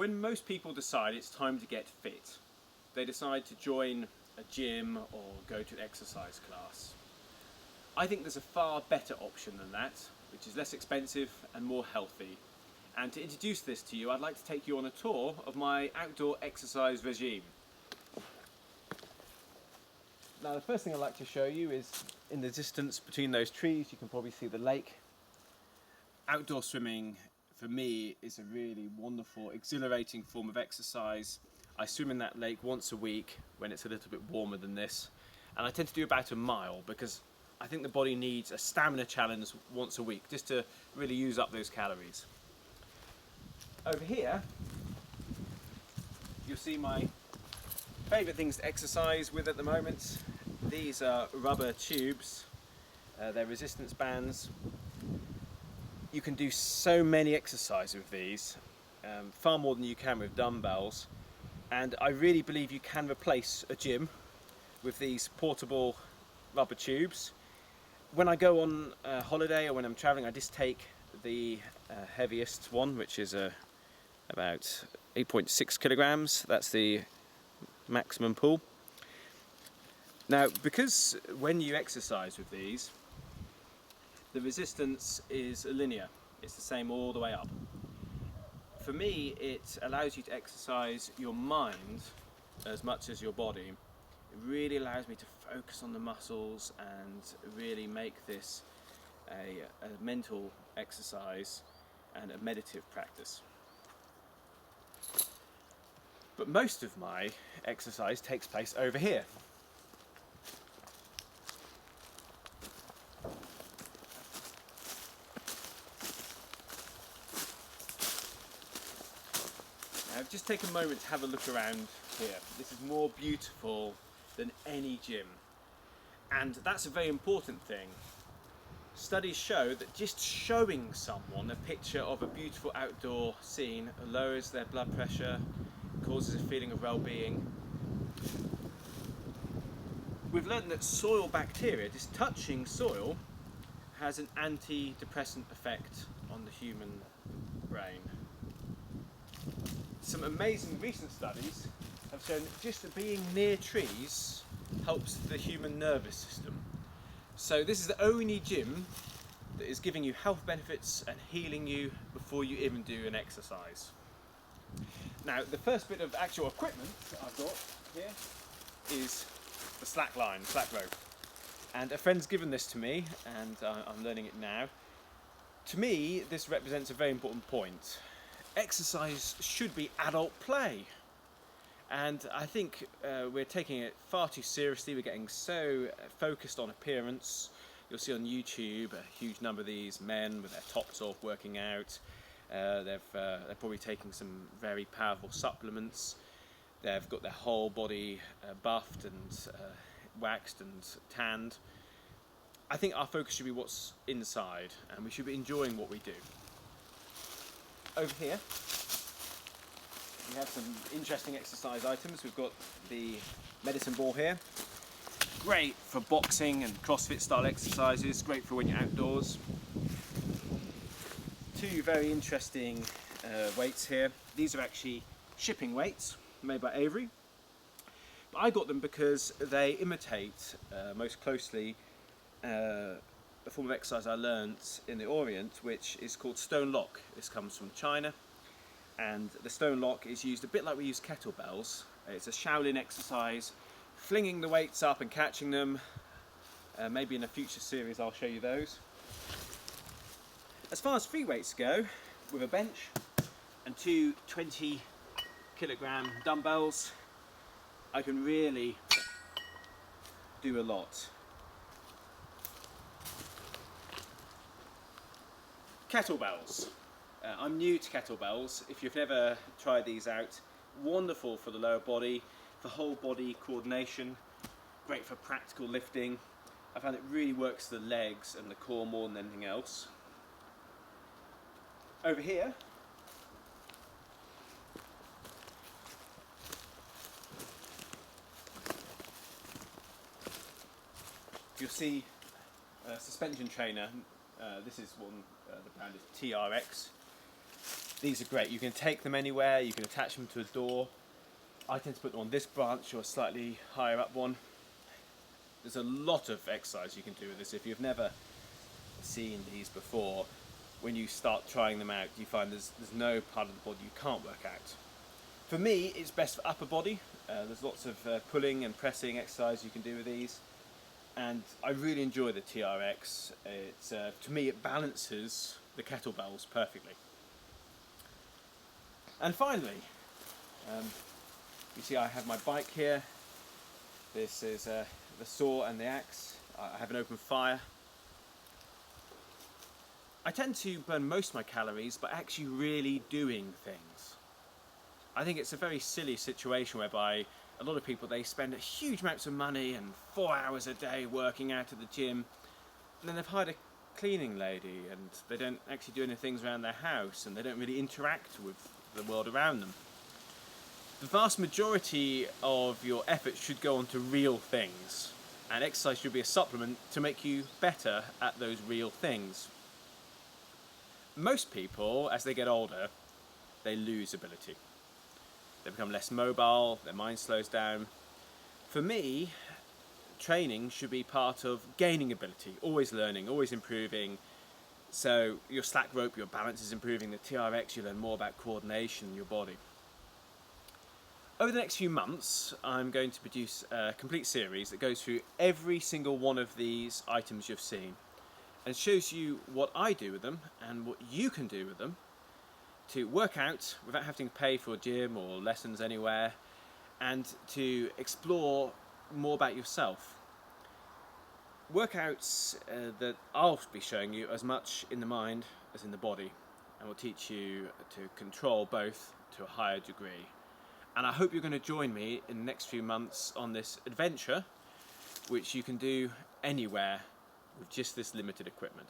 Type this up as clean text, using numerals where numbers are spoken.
When most people decide it's time to get fit, they decide to join a gym or go to an exercise class. I think there's a far better option than that, which is less expensive and more healthy. And to introduce this to you, I'd like to take you on a tour of my outdoor exercise regime. Now, the first thing I'd like to show you is in the distance between those trees, you can probably see the lake. Outdoor swimming, for me, is a really wonderful, exhilarating form of exercise. I swim in that lake once a week when it's a little bit warmer than this, and I tend to do about a mile because I think the body needs a stamina challenge once a week just to really use up those calories. Over here, you'll see my favourite things to exercise with at the moment. These are rubber tubes, they're resistance bands. You can do so many exercises with these, far more than you can with dumbbells, and I really believe you can replace a gym with these portable rubber tubes. When I go on a holiday or when I'm travelling, I just take the heaviest one, which is about 8.6 kilograms. That's the maximum pull. Now, because when you exercise with these, the resistance is linear. It's the same all the way up. For me, it allows you to exercise your mind as much as your body. It really allows me to focus on the muscles and really make this a mental exercise and a meditative practice. But most of my exercise takes place over here. Now just take a moment to have a look around here. This is more beautiful than any gym. And that's a very important thing. Studies show that just showing someone a picture of a beautiful outdoor scene lowers their blood pressure, causes a feeling of well-being. We've learned that soil bacteria, just touching soil, has an antidepressant effect on the human brain. Some amazing recent studies have shown that just being near trees helps the human nervous system. So this is the only gym that is giving you health benefits and healing you before you even do an exercise. Now, the first bit of actual equipment that I've got here is the slack rope. And a friend's given this to me, and I'm learning it now. To me, this represents a very important point. Exercise should be adult play. And I think we're taking it far too seriously. We're getting so focused on appearance. You'll see on YouTube a huge number of these men with their tops off working out. They're probably taking some very powerful supplements. They've got their whole body buffed and waxed and tanned. I think our focus should be what's inside, and we should be enjoying what we do. Over here, we have some interesting exercise items. We've got the medicine ball here. Great for boxing and CrossFit style exercises, great for when you're outdoors. Two very interesting weights here. These are actually shipping weights made by Avery. But I got them because they imitate most closely a form of exercise I learnt in the Orient, which is called stone lock. This comes from China, and the stone lock is used a bit like we use kettlebells. It's a Shaolin exercise, flinging the weights up and catching them. Maybe in a future series I'll show you those. As far as free weights go, with a bench and two 20-kilogram dumbbells, I can really do a lot. Kettlebells. I'm new to kettlebells. If you've never tried these out, wonderful for the lower body, for whole body coordination, great for practical lifting. I found it really works the legs and the core more than anything else. Over here, you'll see a suspension trainer. This is one, the brand is TRX. These are great. You can take them anywhere, you can attach them to a door. I tend to put them on this branch or a slightly higher up one. There's a lot of exercise you can do with this. If you've never seen these before, when you start trying them out, you find there's no part of the body you can't work out. For me, it's best for upper body. There's lots of pulling and pressing exercise you can do with these. And I really enjoy the TRX. To me, it balances the kettlebells perfectly. And finally, you see I have my bike here. This is the saw and the axe. I have an open fire. I tend to burn most of my calories by actually really doing things. I think it's a very silly situation whereby a lot of people, they spend huge amounts of money and 4 hours a day working out at the gym, and then they've hired a cleaning lady and they don't actually do any things around their house and they don't really interact with the world around them. The vast majority of your effort should go on to real things, and exercise should be a supplement to make you better at those real things. Most people, as they get older, they lose ability. They become less mobile, their mind slows down. For me, training should be part of gaining ability, always learning, always improving. So your slack rope, your balance is improving. The TRX, you learn more about coordination in your body. Over the next few months, I'm going to produce a complete series that goes through every single one of these items you've seen and shows you what I do with them and what you can do with them to work out without having to pay for a gym or lessons anywhere, and to explore more about yourself. Workouts that I'll be showing you as much in the mind as in the body, and will teach you to control both to a higher degree. And I hope you're going to join me in the next few months on this adventure, which you can do anywhere with just this limited equipment.